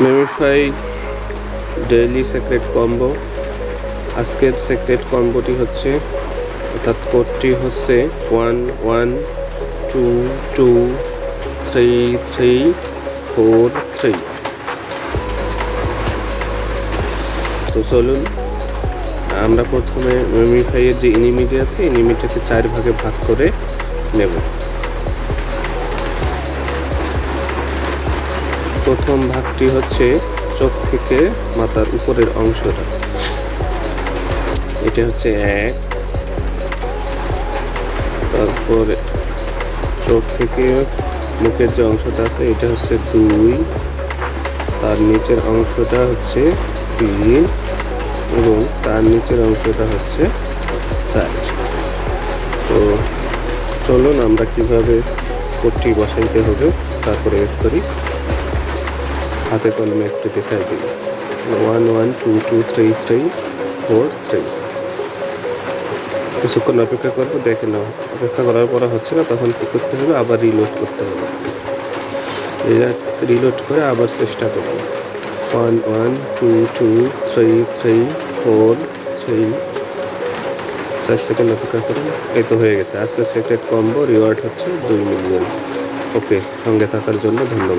মেমিফাই daily secret combo. আজকের secret কম্বোটি হচ্ছে, অর্থাৎ কোডটি হচ্ছে 11223343। তো চলুন আমরা প্রথমে মেমিফাইয়ের যে এনিমিটি আছে এনিমিটাকে 4 ভাগে ভাগ করে নেব। প্রথম ভাগটি হচ্ছে চোখ থেকে মাথার উপরের অংশটা, এটা হচ্ছে 1। তারপরে চোখ থেকে মুখের যে অংশটা আছে এটা হচ্ছে 2, তার নিচের অংশটা হচ্ছে 3 এবং তার নিচের অংশটা হচ্ছে 4। তো চলুন আমরা কিভাবে কোডটি বসাইতে হবে তারপরে এড করি। হাতে কলমে একটু দেখাই দিই। 11223343। কিছুক্ষণ অপেক্ষা করবো, দেখে নাও। অপেক্ষা করার পর হচ্ছে না, তখন কী করতে হবে, আবার রিলোড করতে হবে। রিলোড করে আবার চেষ্টা করবো। 11223343। 4 সেকেন্ড অপেক্ষা করুন। এই তো হয়ে গেছে। আজকের সিক্রেট কম্বো রিওয়ার্ড হচ্ছে 2 মিলিয়ন। ওকে, সঙ্গে থাকার জন্য ধন্যবাদ।